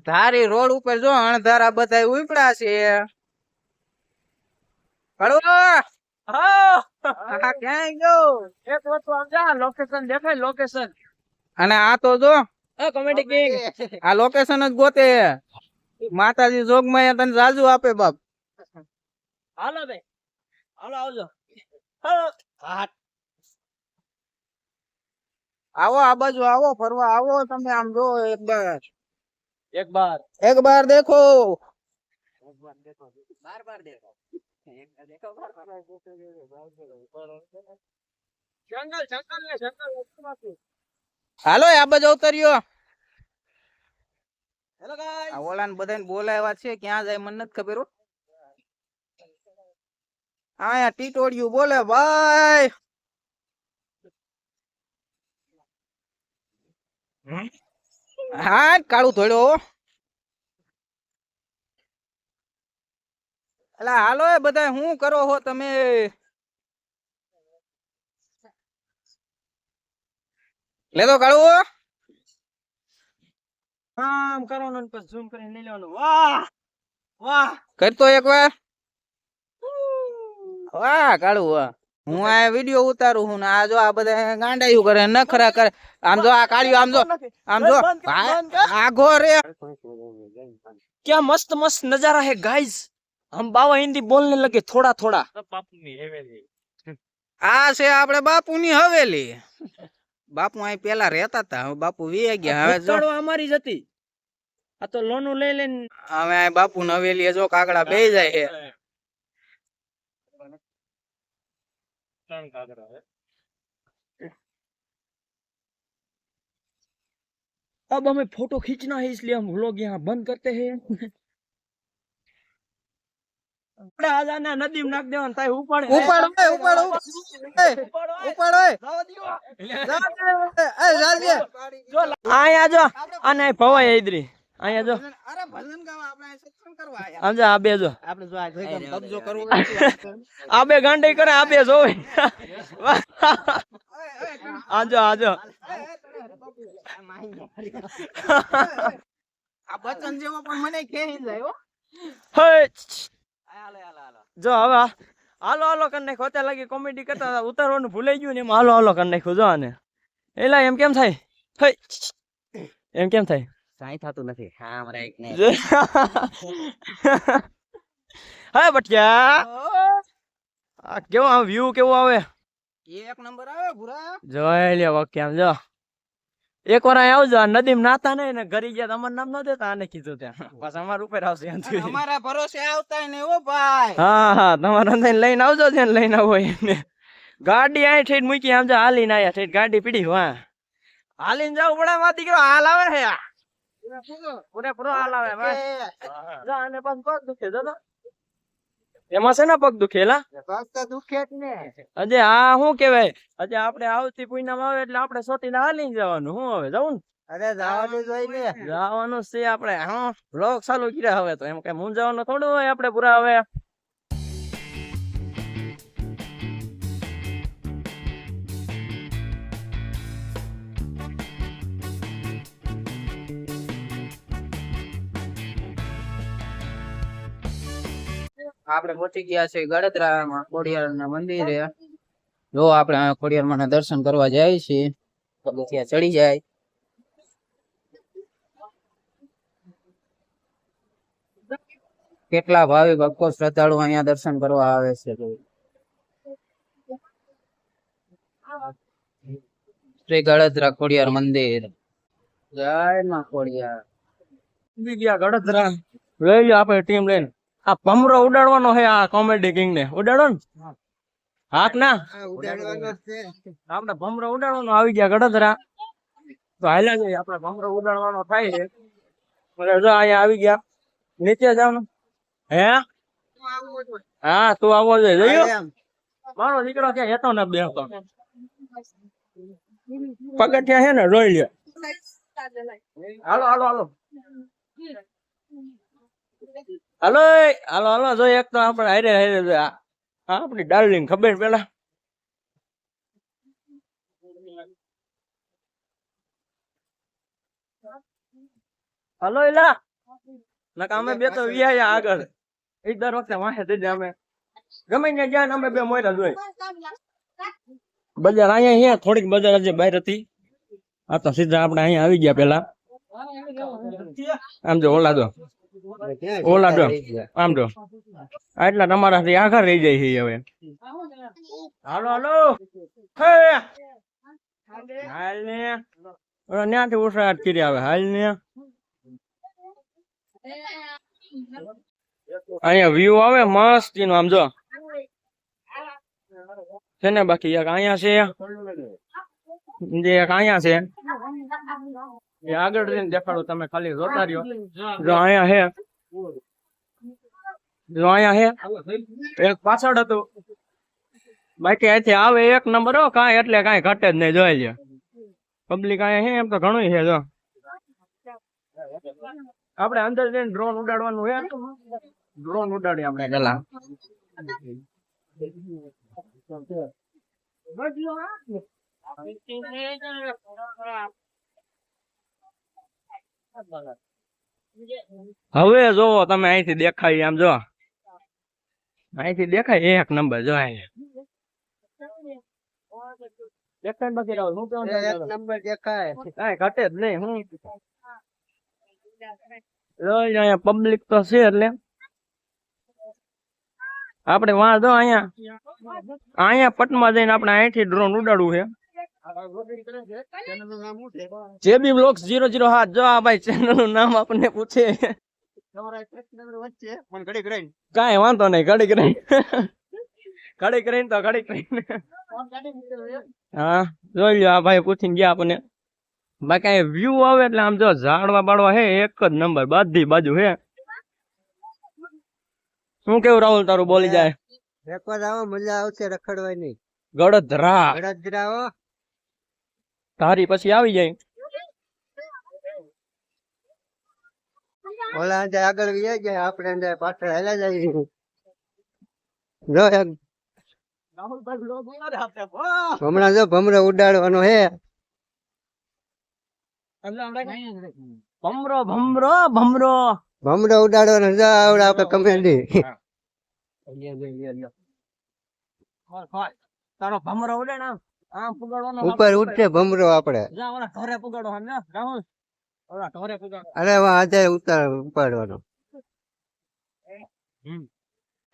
ધારી road ઉપર જો અણધારા બધા ઉપડા છે. ક્યાં ગયો? એક વસ્તુ આમ જા લોકેશન દેખાય લોકેશન. અને આ તો જો કોમેડી કિંગ આ લોકેશન જ ગોતે. માતાજી જોગમાં તને રાજુ આપે બાપ. હાલો ભાઈ હાલો આવજો. હાલો આવો આ બાજુ આવો ફરવા આવો તમે આમ જો એક બાર દેખો. બાર દેખો. જંગલ ને જંગલ. હાલો આ બાજુ ઉતર્યો. Hello guys. આ ઓલાને બધાને બોલાવ્યા છે ક્યાં જાય મને નથી ખબર. આયા ટીટોડિયું બોલે ભાઈ. હા કાળું ધોળ્યો. અલા હાલો એ બધા શું કરો છો તમે? લેતો કાળું. આમ કરવાનું ને પછી ઝૂમ કરીને લઈ લેવાનું. વાહ વાહ કરતો એક વાર. વાહ કાળું વાહ. હું આ વિડિયો ઉતારું હું ને આ જો આ બધા ગાંડાયું કરે નખરા કરે. આમ જો આ કાળિયો આમ જો આઘો રે. क्या मस्त मस्त नजारा है गाइस. हम बाबा हिंदी बोलने लगे थोड़ा थोड़ा. આ છે આપણે બાપુની હવેલી. બાપુ અહીં પેલા રહેતા હતા હવે બાપુ વી ગયા. હવે જો અમારી જ હતી. આ તો લોનું લઈ લઈને હવે આ બાપુ ની હવેલી જો કાકડા બે જાય છે. अब हमें फोटो खींचना है इसलिए हम व्लॉग यहाँ बंद करते हैं. આજાના નદી નાખ દેવાનું તાય ઉપાડ ઉપાડ આયા જો અને ભવાય ઇદરી આયા જો. અરે ભજન ગાવા આપણે સત્સંગ કરવા આયા. આમ જો આ બે જો આપણે જો આ કબજો કરવો. આ બે ગાંડી કરે આ બે જોવે. આજો આજો આ બચન જેવો પણ મને ખેંચી જાય હો. હે જો હવે હાલો હાલો કરી નાખો. અત્યારે લાગી કોમેડી કરતા ઉતારવાનું ભૂલાઈ ગયું ને એમ હાલો હાલો કરી નાખ્યું. જો આને એલા એમ કેમ થાય? એમ કેમ થાય? કાઈ થતું નથી. હા મારા એક ને હા બટિયા આ કેવો આ વ્યૂ કેવો આવે? એક નંબર આવે ભૂરા. જોઈ લે કેમ જો એક વાર અહીં આવજો. આ નદીમાં નાતા નહીં ને ઘરી ગયા તમારું નામ ન દેતા આને કીધું ત્યાં પાછા અમારા ઉપર આવશે. અમારા ભરોસે આવતા ને ઓ ભાઈ. હા હા તમારા અંદર લઈને આવજો છે ને લઈને આવો એને. ગાડી અહીં ઠેઠ મૂકી આમ જો હાલીને આયા ઠેઠ ગાડી પીડી વાહ હાલીને જાવ પડે માં દીકરો. હાલ આવે હે પૂરેપૂરો હાલ આવે જા અને પાછું પગ દુખે જો એમાં છે ને પગ દુખેલા પગ તો દુખે જ ને. અજે આ શું કેવાય અજે આપણે આવતી પૂનમ આવે એટલે આપણે સોતીને હાલીને જવાનું. શું હવે જવું ને? અરે જવાનું જોઈ લે. જવાનું છે આપણે. હા બ્લોગ ચાલુ કર્યા હવે તો એમ કઈ મૂંઝાવાનું થોડું હોય આપણે પૂરા હવે. આપણે પહોંચી ગયા છે ગળતરામાં ખોડિયારના મંદિરે. જો આપણે ખોડિયારમાં ના દર્શન કરવા જાય છે. પગથિયા ચડી જાય. કેટલા ભાવિ ભક્તો શ્રદ્ધાળુ અહીંયા દર્શન કરવા આવે છે. શ્રી ગળતરા ખોડિયાર મંદિર. જય માં ખોડિયાર. ગયા ગળતરા લઈ લ્યો આપણે ટીમ લઈને. આ ભમરો ઉડાડવાનો છે આ કોમેડી કિંગ ને. ઉડાડો ને હાથ ના આપણે ભમરો ઉડાડવાનો આવી ગયા ગળતરા. તો હાલ્યા જઈએ આપણે ભમરો ઉડાડવાનો થાય છે. જો અહીંયા આવી ગયા નીચે જવાનું. હે હા તું આવો જોઈએ જોયું મારો દીકરો ક્યાં હેતો ને બેસતો પગથિયા છે ને જોઈ લે. હાલો હાલો હાલો હાલો હાલો હાલો જો એક તો આપણે હારે હારે આપણી ડાર્લિંગ ખબર પેલા હાલો એલા નકા અમે બે તો વિયા આગળ એ દર વખતે વાહે થઈ જાય અમે ગમે ત્યાં જાય ને અમે બે મોયરા જોઈ બજાર અહીંયા છે થોડીક બજાર હજી બહાર હતી આ તો સીધા આપણે અહીંયા આવી ગયા પેલા આમ જો ઓલા દો આમ જો આટલા તમારાથી આગળ રહી જાય છે હવે હાલો હાલો હે હાલ ને ત્યાંથી ઉછાળ કરી આવે હાલ ને અહીંયા વ્યૂ આવે મસ્ત એનો આમ જો છે ને બાકી એક અહીંયા છે જે એક અહીંયા છે એ આગળ રહીને દેખાડો તમે ખાલી જોતા રહ્યો જો અહીંયા હે એક પાછળ હતું બાકી અહીંથી આવે એક નંબર હો કાંઈ એટલે કાંઈ ઘટે જ નહીં જોઈ લે પબ્લિક અહીંયા હે એમ તો ઘણું છે જો આપણે અંદર જઈને ડ્રોન ઉડાડવાનું હે ડ્રોન ઉડાડી આપણે પેલા હવે જોવો તમે અહીંથી દેખાય આમ જો અહીંથી દેખાય એક નંબર જો દેખાય બાકી રાવ હું કેવું એક નંબર દેખાય કાંઈ ઘટે જ નહીં હું અહીંયા પબ્લિક તો છે એટલે આપણે વાં જો અહીંયા પટમાં જઈને આપણે અહીંથી ડ્રોન ઉડાડવું છે જેબી બ્લોગ્સ 007 જો આ ભાઈ ચેનલ નું નામ આપણને પૂછે કાંઈ વાંધો નહીં ઘડીક રહીને તો ઘડીક રહીને હા જોઈ લો આ ભાઈ પૂછીને ગયા આપણને બાકી અહીંયા વ્યૂ આવે એટલે આમ જો ઝાડવા બાળવા હે એક જ નંબર બધી બાજુ હે શું કેવું રાહુલ તારું બોલી જાય એકવાર આવો મજા આવશે રખડવાની ગળધરા તારી પછી આવી જાય ઓલા અંદર આગળ ગયા જાય આપણે અંદર પાછળ હેલા જાય જો હમણાં જો ભમરો ઉડાડવાનો હે ભમરો ભમરો ભમરો ભમરો ઉડાડવાનો જો આવડે આપણે કમેન્ડી તારો ભમરો ઉડે ને આમ પુગાડવાનો ઉપર ઉઠે ભમરો આપણે જા ઓલા ઢોરે પુગાડો હમ ને રાહુલ ઓલા ઢોરે પુગાડો અરે વાહ આજે ઉપાડવાનો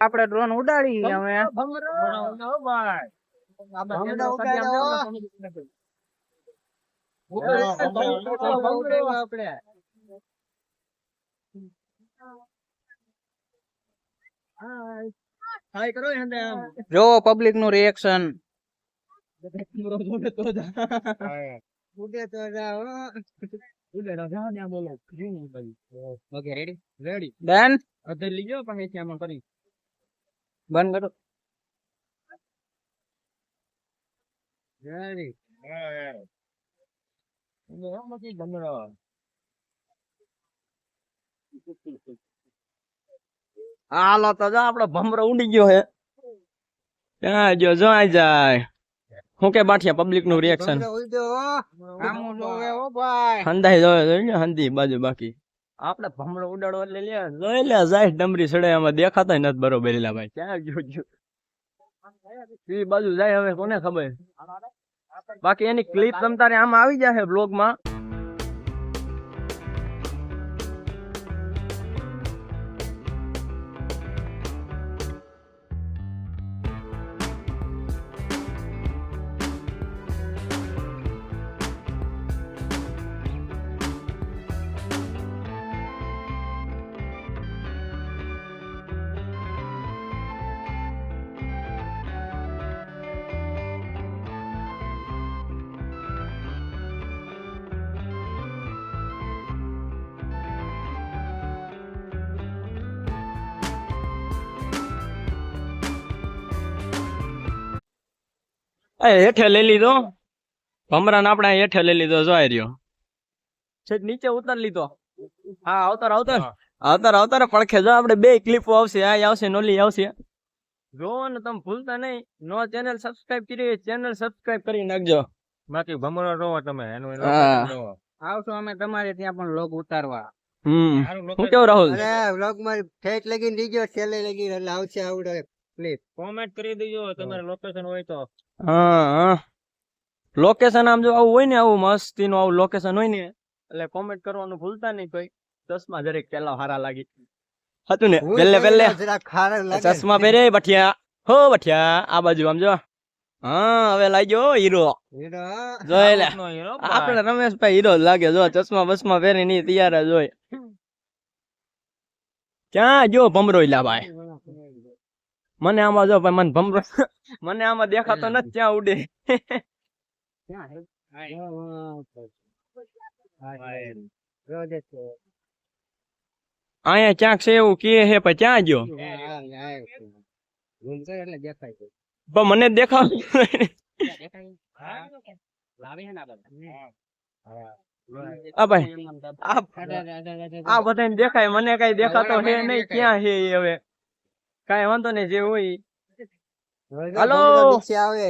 આપણે ડ્રોન ઉડાડી હવે ભમરો ભાઈ ભમરો ઉડાડો આપણે હાય કરો હંદે આમ જો પબ્લિક નું રિએક્શન ઉડે તો જાઓ ઉડે જા ને બોલો ભાઈ ઓકે રેડી રેડી ડન અધર લીજો પછી ત્યાં કરી બંધ કરો રેડી ભમરો હાલો તો જો આપડો ભમરો ઉડી ગયો હે ત્યાં જો જોઈ જાય હું કે બાઠિયા પબ્લિક નું રિએક્શન હંધાઈ જોઈ હંધી બાજુ બાકી આપડે ભમરો ઉડાડો એટલે લે જોઈ લે જાય ડમરી સડે એમાં દેખાતા નથી બરોબર ભાઈ ક્યાં ગયો એ બાજુ જાય હવે કોને ખબર બાકી એની ક્લિપ તમ તારે આમાં આવી જશે બ્લોગ માં હેઠે લઈ લીધો ભમરાને આપણે હેઠે લઈ લીધો જોઈ રહ્યો છે નીચે ઉતાર લીધો હા આવતાર પડખે જો આપણે બે ક્લિપો આવશે આ આવશે નોલી આવશે જો ને તમે ભૂલતા નહીં નો ચેનલ સબસ્ક્રાઇબ કરી ચેનલ સબસ્ક્રાઇબ કરી નાખજો બાકી ભમરો જોવો તમે એનું આવશો અમે તમારે ત્યાં પણ લોગ ઉતારવા હું કેવું રાહુલ અરે વ્લોગ માં ઠેઠ લગીને દીજો છેલ્લે લગીને એટલે આવશે આવડે ક્લિપ. કોમેન્ટ કરી દેજો તમારે લોકેશન હોય તો. હા લોકેશન આમ જો આવું હોય ને આવું મસ્તી નું આવું લોકેશન હોય ને એટલે કોમેન્ટ કરવાનું ભૂલતા નહીં કોઈ. ચશ્મા જરીક પેલા હારા લાગી હતું ને પેલે જરાક ખારા લાગે. ચશ્મા પહેરે બઠિયા હો બઠિયા આ બાજુ આમ જો હા હવે લાગ્યો હીરો હીરો. જોઈ લે આપણે રમેશભાઈ હીરો જ લાગે જો ચશ્મા બસમાં પહેરી ની તૈયાર જ હોય. ક્યાં જો ભમરો ઈલા ભાઈ મને આમાં જો ભાઈ મને ભમરો મને આમાં દેખાતો નથી ક્યાં ઉડે. અહીંયા ક્યાંક છે એવું કે હે પણ ક્યાં ગયો એટલે દેખાય છે. પણ મને દેખાવ આ ભાઈ આ બધાને દેખાય મને કઈ દેખાતો હે નહીં ક્યાં હે ઈ હવે કઈ વાંધો નહીં જે હોય ઈ. હાલો. ભમરો નીચે આવે.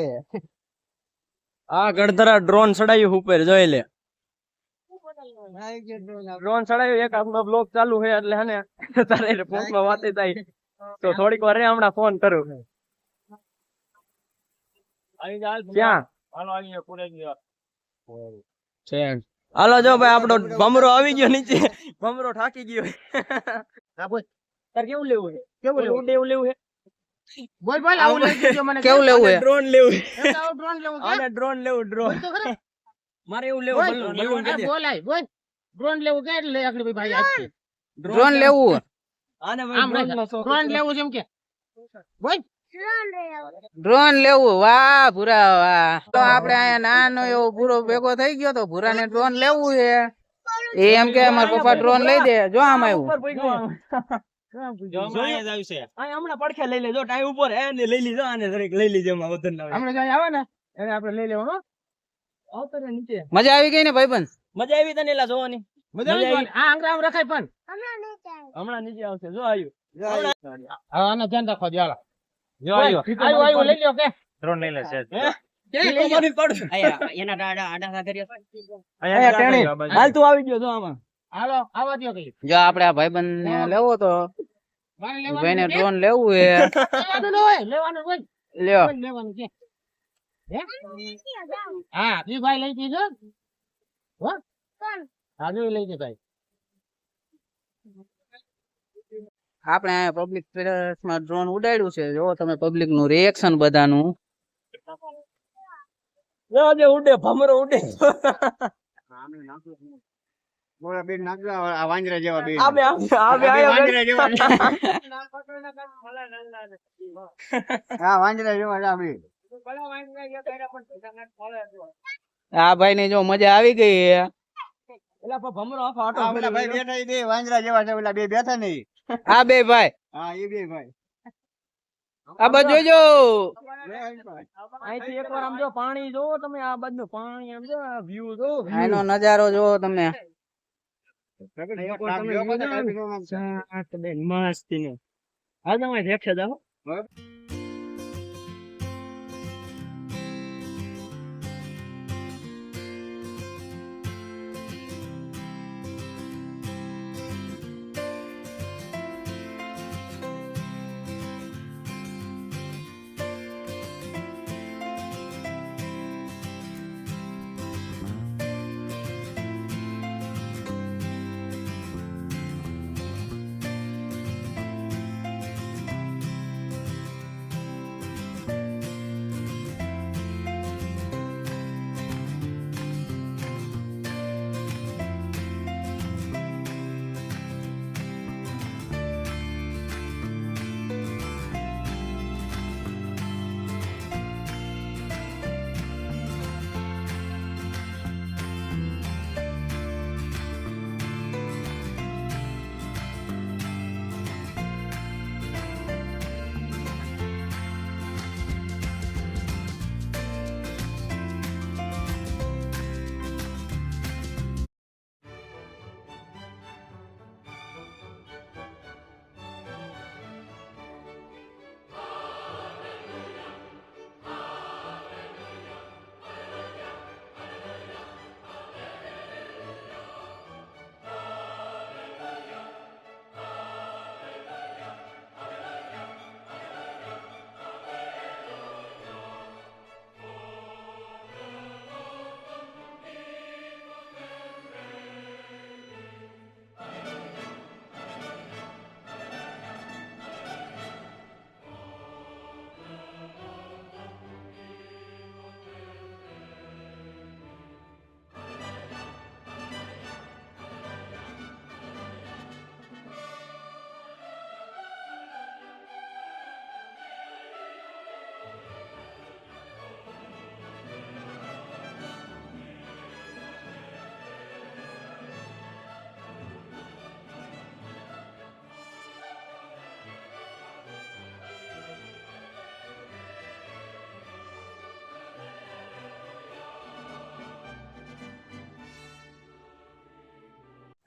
આ ગડધરા ડ્રોન ચડાયું ઉપર જોઈ લે ડ્રોન ચડાયું એક આપણો બ્લોગ ચાલુ છે એટલે હે ને તારે ફોનમાં વાત થાય તો થોડીક વાર રે હમણાં ફોન કરું ક્યાં હાલો જો ભાઈ આપણો ભમરો આવી ગયો નીચે ભમરો થાકી ગયો તાર કેવું લેવું છે કેવું લેવું છે બોલ બોલ આવું કેવું લેવું છે ડ્રોન લેવું ડ્રોન લેવું આને ડ્રોન લેવું ડ્રોન મારે એવું લેવું બલૂન કે દે બોલાય બોલ ડ્રોન લેવું કે એટલે આગળ ભાઈ આજ ડ્રોન લેવું આને ભાઈ ડ્રોન લેવું છે એમ કે બોલ ડ્રોન લેવું વાહ ભૂરા વાહ તો આપણે અહીંયા નાનો એવો ભૂરો ભેગો થઈ ગયો તો ભૂરાને ડ્રોન લેવું છે એ એમ કે મારા પપ્પા ડ્રોન લઈ દે જો આમ આવ્યું હમણાં પડખે લઈ લેજો ટાઈમ ઉપર એને લઈ લીધો આને જરીક લઈ લીધો એમાં વતન ના હમણાં જાય આવે ને એને આપણે લઈ લેવાનું આવતો રે નીચે મજા આવી ગઈ ને ભાઈબંધ મજા આવી તને એલા જોવાની મજા આવી આ આંગળા આમ રખાય પણ હમણાં નીચે આવશે જો આવ્યું હા આને ધ્યાન રાખો જાળા જો આવ્યું આવ્યું લઈ લ્યો કે ડ્રોન લઈ લેશે હાલ તું આવી ગયો જો આમાં હાલો આવા દો કઈ જો આપણે આ ભાઈબંધ ને લેવો તો ભાઈને ડ્રોન લેવું છે લેવાનું હોય લ્યો લેવાનું છે હા બી ભાઈ લઈ દીધો હો આજુ લઈ દે ભાઈ આપણે આ પબ્લિક પ્લેસ માં ડ્રોન ઉડાડ્યું છે જો તમે પબ્લિક નું રિએક્શન બધાનું જે ઉડે ભમરો ઉડે મોરા બેન નાગરા આ વાંજરા જેવા બેન. આબે આયો વાંજરા જેવા. હા વાંજરા જેવા જ આ બેન. આ ભાઈ ને જો મજા આવી ગઈ એલા પણ ભમરો આખો આટો આ ઓલા ભાઈ બેઠા ઈ બે વાંજરા જેવા છે ઓલા બે બેઠા નહીં. આ બે ભાઈ હા એ બે ભાઈ. આ બાજુ જોજો અહીંથી એકવાર આમ જો પાણી જોવો તમે આ બાજુનું પાણી આમ જો વ્યૂ જો આનો નજારો જોવો તમે મસ્તી ને આ તમે દેખશે જાઓ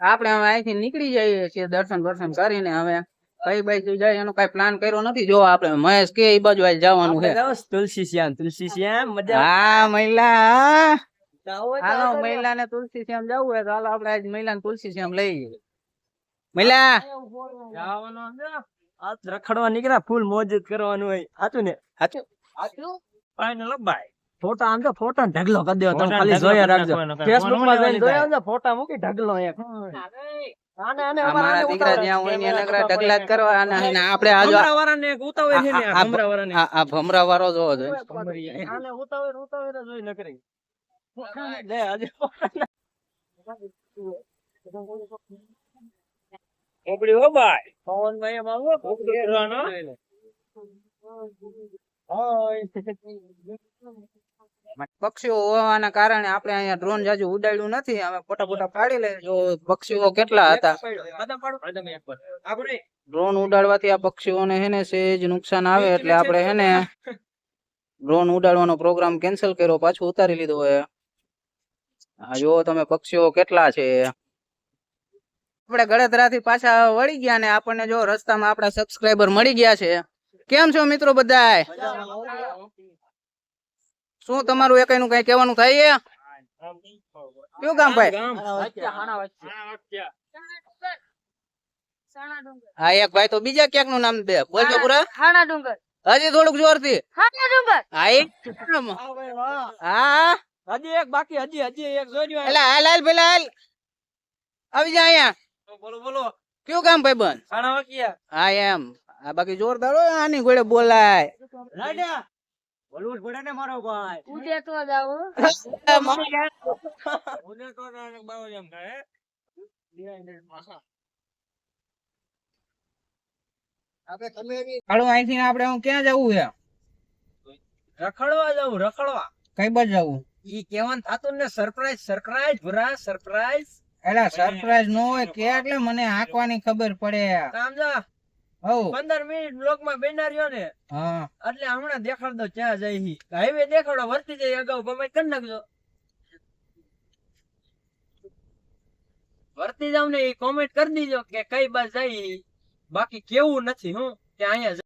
આપણે હવે અહીંથી નીકળી જઈએ છીએ દર્શન દર્શન કરીને. હવે કઈ બાજુ જાય એનો કઈ પ્લાન કર્યો નથી. જો આપણે મહેશ કે એ બાજુ આજ જવાનું છે. તુલસી શ્યામ મજા હા મહિલા, આવે. હાલો મહિલા ને તુલસી શ્યામ જવું હોય તો હાલો આપણે આજ મહિલા ને તુલસી શ્યામ લઈ જઈએ. મહિલા રખડવા નીકળ્યા, ફૂલ મોજ કરવાનું હોય. સાચું ને? સાચું ફાઇનલ ભાઈ. ફોટા આમ તો ફોટા ઢગલો કરી દેવો. તમે ખાલી જોયા રાખજો. ફેસબુક માં જઈને જોયા આવજો, ફોટા મૂકી ઢગલો એક. અમારા દીકરા જ્યાં હોય ત્યાં નકરા ઢગલા જ કરવા. અને આપણે આ જો ભમરાવાળાને એક ઉતાવે છે ને, આ ભમરાવાળાને. આ ભમરા વાળો જોવો જોઈએ. આને ઉતાવે જોઈ નકરી. લે આજે ઓપડી હો ભાઈ. પવન ભાઈ એમ આવો ઓપડી કરવાનો. પક્ષીઓ હોવાના કારણે આપણે અહીંયા ડ્રોન જાજુ ઉડાડ્યું નથી. અમે ફોટા ફોટા પાડી લે. જો પક્ષીઓ કેટલા હતા. ડ્રોન ઉડાડવાથી આ પક્ષીઓને હે ને સેજ નુકસાન આવે એટલે આપણે હે ને ડ્રોન ઉડાડવાનો પ્રોગ્રામ કેન્સલ કર્યો, પાછું ઉતારી લીધો હોય. આ જો તમે પક્ષીઓ કેટલા છે. આપણે ગળતરાથી પાછા વળી ગયા ને આપણને જો રસ્તામાં આપણા સબસ્ક્રાઇબર મળી ગયા છે. કેમ છો મિત્રો બધાય? શું તમારું એકઈનું કઈ કહેવાનું થાય છે? કયું ગામ ભાઈ? હા એક ભાઈ તો બીજા ક્યાંક નું નામ દે. બોલજો પૂરા. હજી થોડુંક જોરથી. હા એક હા હજી એક બાકી, હજી એક જોજો. એલા હાલ હાલ પેલા હાલ આવી જા અહીંયા. બોલો કયું ગામ ભાઈ બંધ? હા એમ. આ બાકી જોરદાર હોય આની ગોળે બોલાય. બોલવું જ પડે ને મારો ભાઈ. હાલો અહીંથી આપણે ક્યાં જવું છે? રખડવા જવું, રખડવા. કઈ બાજુ જવું? ઈ કેવાનું થાતું ને સરપ્રાઈઝ ભરા સરપ્રાઈઝ. એલા સરપ્રાઈઝ નો હોય કે એટલે મને હાંકવાની ખબર પડે. સમજા? હઉ 15 મિનિટ બ્લોક માં બેના રહ્યો ને, હા એટલે હમણાં દેખાડ દો ક્યાં જાય. હાઈવે દેખાડો, વર્તી જાય અગાઉ કમેન્ટ કરી નાખજો. વર્તી જાવ ને એ કોમેન્ટ કરી દીજો કે કઈ બાજુ જાય. બાકી કેવું નથી હું કે અહીંયા